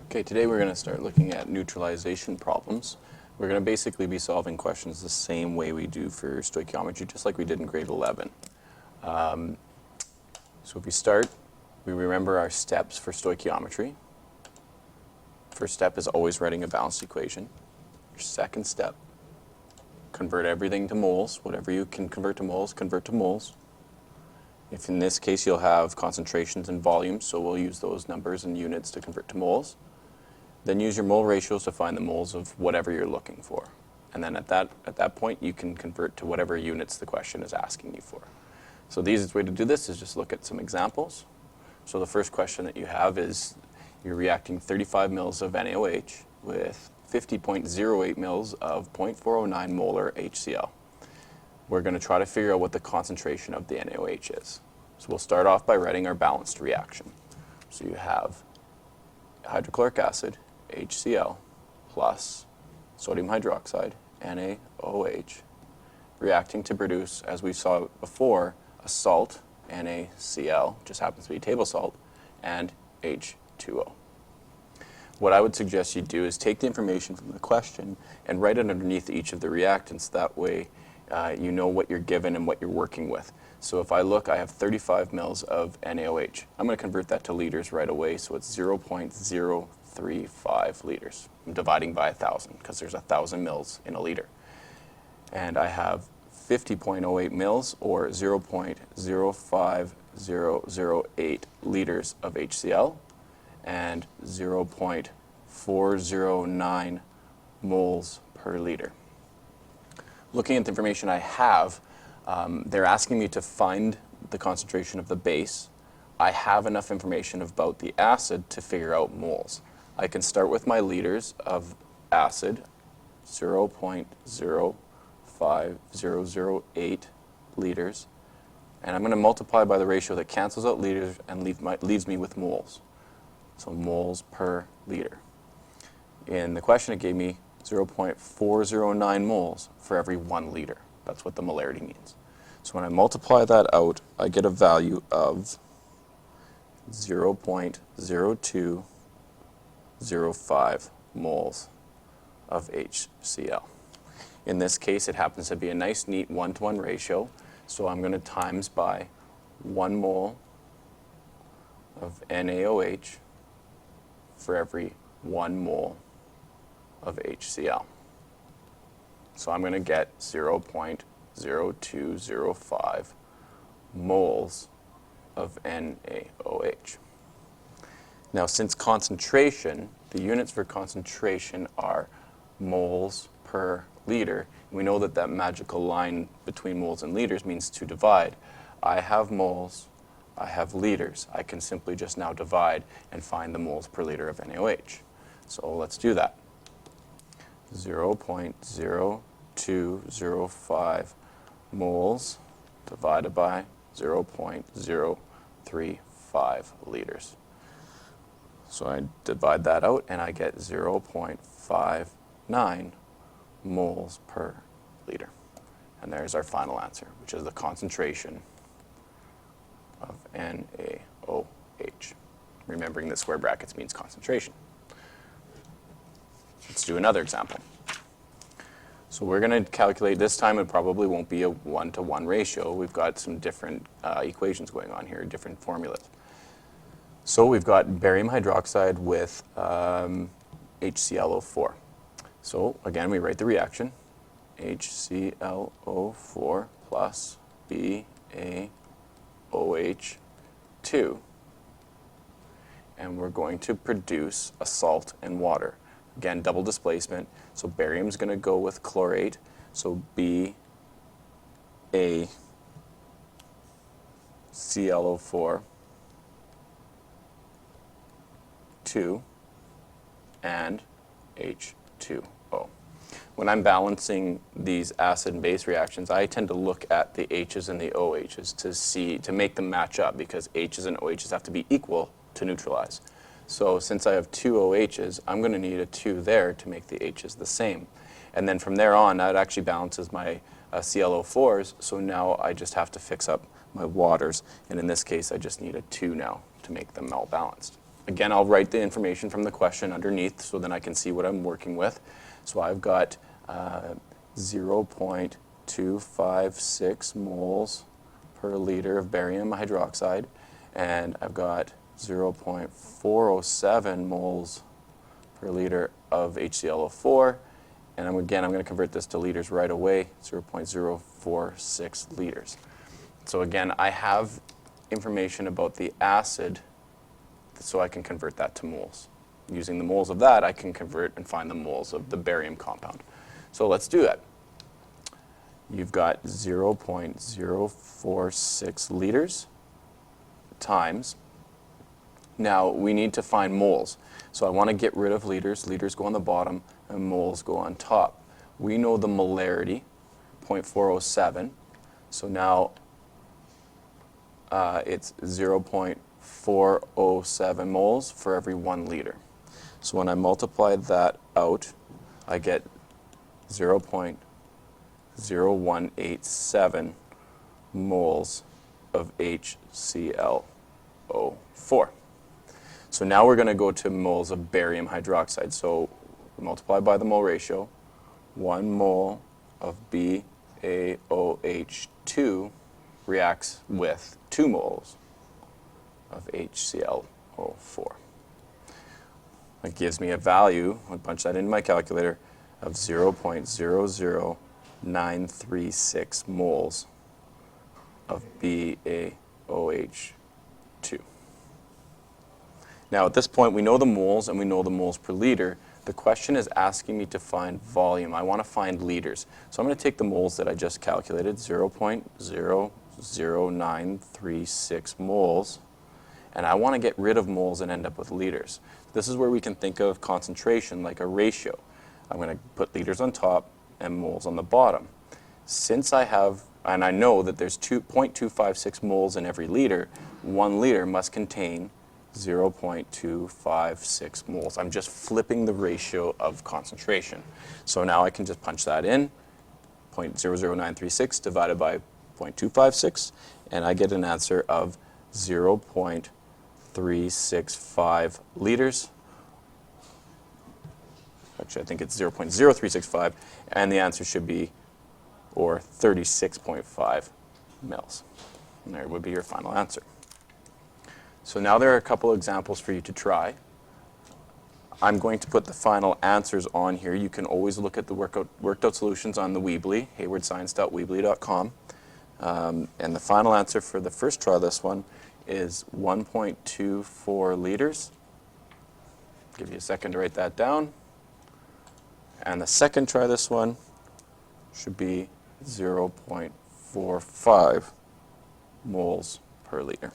Okay, today we're going to start looking at neutralization problems. We're going to basically be solving questions the same way we do for stoichiometry, just like we did in grade 11. So if we start, we remember our steps for stoichiometry. First step is always writing a balanced equation. Your second step, convert everything to moles. Whatever you can convert to moles, convert to moles. If in this case you'll have concentrations and volumes, so we'll use those numbers and units to convert to moles. Then use your mole ratios to find the moles of whatever you're looking for. And then at that point, you can convert to whatever units the question is asking you for. So the easiest way to do this is just look at some examples. So the first question that you have is you're reacting 35 mils of NaOH with 50.08 mils of 0.409 molar HCl. We're going to try to figure out what the concentration of the NaOH is. So we'll start off by writing our balanced reaction. So you have hydrochloric acid, HCl, plus sodium hydroxide, NaOH, reacting to produce, as we saw before, a salt, NaCl, just happens to be table salt, and H2O. What I would suggest you do is take the information from the question and write it underneath each of the reactants. That way you know what you're given and what you're working with. So if I look, I have 35 mils of NaOH. I'm going to convert that to liters right away, so it's 0.035 liters. I'm dividing by 1,000 because there's 1,000 mils in a liter. And I have 50.08 mils, or 0.05008 liters of HCl, and 0.409 moles per liter. Looking at the information I have, they're asking me to find the concentration of the base. I have enough information about the acid to figure out moles. I can start with my liters of acid, 0.05008 liters, and I'm going to multiply by the ratio that cancels out liters and leaves me with moles. So moles per liter. In the question it gave me 0.409 moles for every 1 liter. That's what the molarity means. So when I multiply that out, I get a value of 0.0205 moles of HCl. In this case, it happens to be a nice, neat 1-to-1 ratio, so I'm going to times by 1 mole of NaOH for every 1 mole of HCl. So I'm going to get 0.0205 moles of NaOH. Now, since concentration, the units for concentration are moles per liter, we know that that magical line between moles and liters means to divide. I have moles, I have liters. I can simply just now divide and find the moles per liter of NaOH. So let's do that. 0.0205 moles divided by 0.035 liters. So I divide that out and I get 0.59 moles per liter. And there's our final answer, which is the concentration of NaOH. Remembering that square brackets means concentration. Let's do another example. So we're going to calculate, this time it probably won't be a 1-to-1 ratio. We've got some different equations going on here, different formulas. So we've got barium hydroxide with HClO4. So again, we write the reaction. HClO4 plus BaOH2. And we're going to produce a salt and water. Again, double displacement. So barium's going to go with chlorate. So BaClO4 2 and H2O. When I'm balancing these acid and base reactions, I tend to look at the H's and the OH's to make them match up, because H's and OH's have to be equal to neutralize. So since I have 2 OH's, I'm going to need a 2 there to make the H's the same. And then from there on, that actually balances my ClO4s, so now I just have to fix up my waters. And in this case, I just need a 2 now to make them all balanced. Again, I'll write the information from the question underneath so then I can see what I'm working with. So I've got 0.256 moles per liter of barium hydroxide, and I've got 0.407 moles per liter of HClO4, and I'm going to convert this to liters right away, 0.046 liters. So again, I have information about the acid, so I can convert that to moles. Using the moles of that, I can convert and find the moles of the barium compound. So let's do that. You've got 0.046 liters times. Now we need to find moles. So I want to get rid of liters. Liters go on the bottom and moles go on top. We know the molarity, 0.407. So now it's 0.407 moles for every 1 liter. So when I multiply that out, I get 0.0187 moles of HClO4. So now we're going to go to moles of barium hydroxide. So multiply by the mole ratio. 1 mole of BaOH2 reacts with 2 moles of HClO4. That gives me a value, I'll punch that into my calculator, of 0.00936 moles of BaOH2. Now at this point we know the moles and we know the moles per liter. The question is asking me to find volume. I want to find liters. So I'm going to take the moles that I just calculated, 0.00936 moles, and I want to get rid of moles and end up with liters. This is where we can think of concentration like a ratio. I'm going to put liters on top and moles on the bottom. Since I have, and I know that there's 0.256 moles in every liter, 1 liter must contain 0.256 moles. I'm just flipping the ratio of concentration. So now I can just punch that in, 0.00936 divided by 0.256, and I get an answer of 0.365 liters. Actually, I think it's 0.0365, and the answer should be, or 36.5 mils. And there would be your final answer. So now there are a couple examples for you to try. I'm going to put the final answers on here. You can always look at the worked out solutions on the Weebly, haywardscience.weebly.com. And the final answer for the first try, this one, is 1.24 liters. Give you a second to write that down. And the second try, this one, should be 0.45 moles per liter.